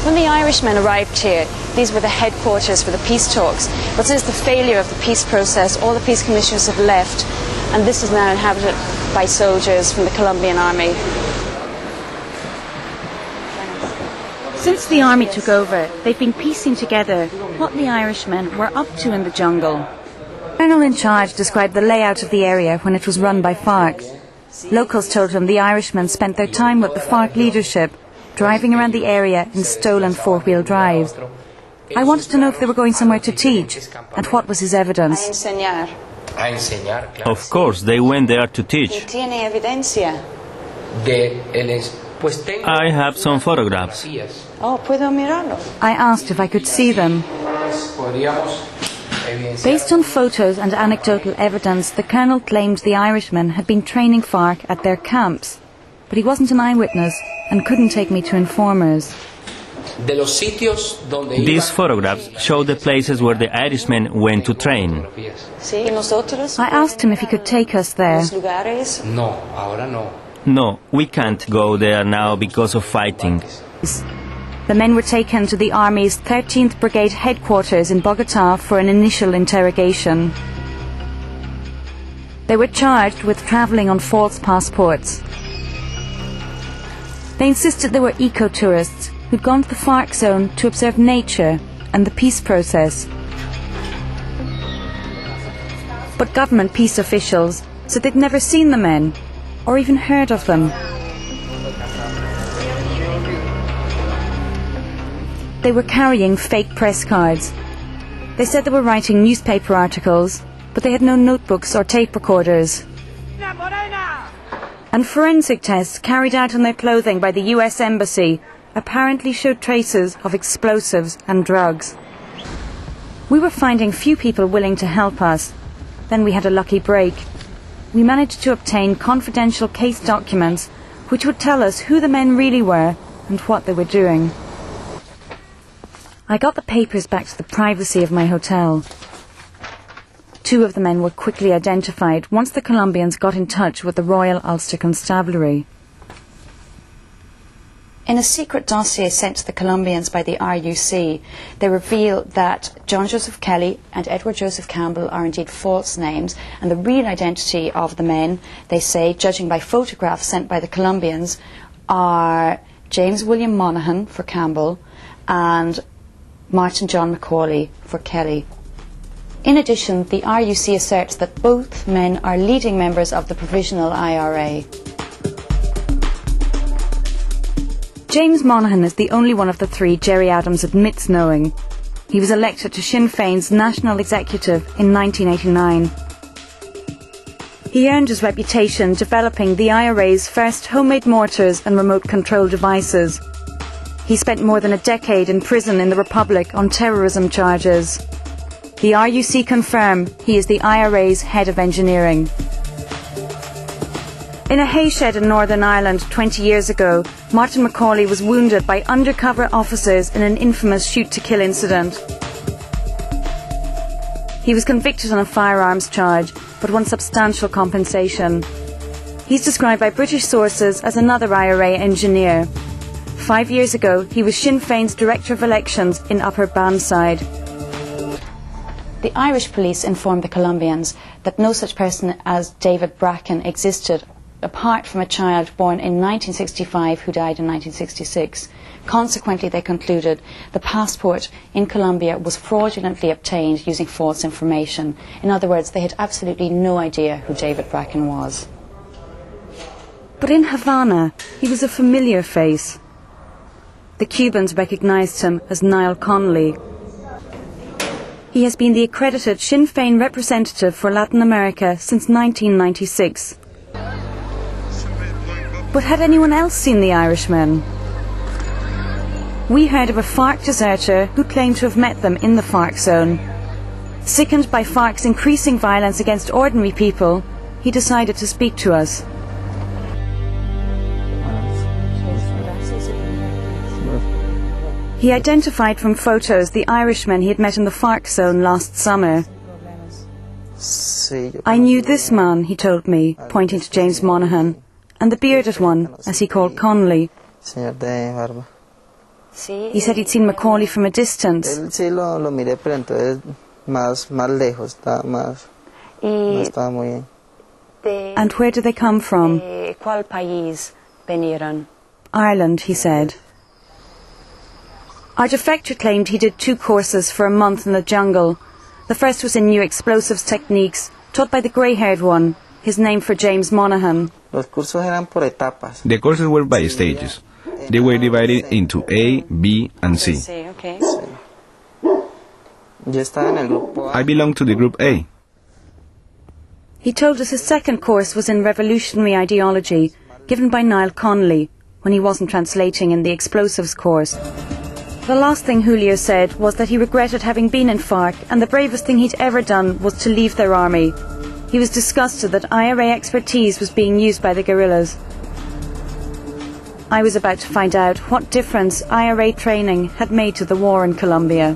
When the Irishmen arrived here, these were the headquarters for the peace talks. But since the failure of the peace process, all the peace commissioners have left, and this is now inhabited by soldiers from the Colombian army. Since the army took over, they've been piecing together what the Irishmen were up to in the jungle. The colonel in charge described the layout of the area when it was run by FARC. Locals told him the Irishmen spent their time with the FARC leadership, driving around the area in stolen four-wheel drives. I wanted to know if they were going somewhere to teach, and what was his evidence. Of course, they went there to teach. I have some photographs. I asked if I could see them. Based on photos and anecdotal evidence, the colonel claimed the Irishmen had been training FARC at their camps, but he wasn't an eyewitness and couldn't take me to informers. These photographs show the places where the Irishmen went to train. I asked him if he could take us there. No, we can't go there now because of fighting. The men were taken to the Army's 13th Brigade headquarters in Bogotá for an initial interrogation. They were charged with travelling on false passports. They insisted they were eco-tourists who'd gone to the FARC zone to observe nature and the peace process. But government peace officials said they'd never seen the men or even heard of them. They were carrying fake press cards. They said they were writing newspaper articles, but they had no notebooks or tape recorders. And forensic tests carried out on their clothing by the US Embassy apparently showed traces of explosives and drugs. We were finding few people willing to help us. Then we had a lucky break. We managed to obtain confidential case documents which would tell us who the men really were and what they were doing. I got the papers back to the privacy of my hotel. 2 of the men were quickly identified once the Colombians got in touch with the Royal Ulster Constabulary. In a secret dossier sent to the Colombians by the RUC, they reveal that John Joseph Kelly and Edward Joseph Campbell are indeed false names, and the real identity of the men, they say, judging by photographs sent by the Colombians, are James William Monaghan for Campbell and Martin John Macaulay for Kelly. In addition, the RUC asserts that both men are leading members of the Provisional IRA. James Monaghan is the only one of the 3 Gerry Adams admits knowing. He was elected to Sinn Féin's National Executive in 1989. He earned his reputation developing the IRA's first homemade mortars and remote control devices. He spent more than a decade in prison in the Republic on terrorism charges. The RUC confirm he is the IRA's head of engineering. In a hay shed in Northern Ireland 20 years ago, Martin Macaulay was wounded by undercover officers in an infamous shoot-to-kill incident. He was convicted on a firearms charge, but won substantial compensation. He's described by British sources as another IRA engineer. 5 years ago, he was Sinn Féin's Director of Elections in Upper Bandside. The Irish police informed the Colombians that no such person as David Bracken existed, apart from a child born in 1965 who died in 1966. Consequently, they concluded the passport in Colombia was fraudulently obtained using false information. In other words, they had absolutely no idea who David Bracken was. But in Havana, he was a familiar face. The Cubans recognised him as Niall Connolly. He has been the accredited Sinn Féin representative for Latin America since 1996. But had anyone else seen the Irishmen? We heard of a FARC deserter who claimed to have met them in the FARC zone. Sickened by FARC's increasing violence against ordinary people, he decided to speak to us. He identified from photos the Irishmen he had met in the FARC zone last summer. I knew this man, he told me, pointing to James Monaghan, and the bearded one, as he called Connolly. He said he'd seen Macaulay from a distance. Sí lo miré, pero entonces más lejos, no estaba muy bien. And where do they come from? ¿Cuál país vinieron? Ireland, he said. Our defector claimed he did 2 courses for a month in the jungle. The first was in new explosives techniques, taught by the grey-haired one, his name for James Monaghan. Los cursos eran por etapas. The courses were by stages. They were divided into A, B, and C. Okay. Yo estaba en el grupo A. I belong to the group A. He told us his second course was in revolutionary ideology, given by Niall Connolly, when he wasn't translating in the explosives course. The last thing Julio said was that he regretted having been in FARC, and the bravest thing he'd ever done was to leave their army. He was disgusted that IRA expertise was being used by the guerrillas. I was about to find out what difference IRA training had made to the war in Colombia.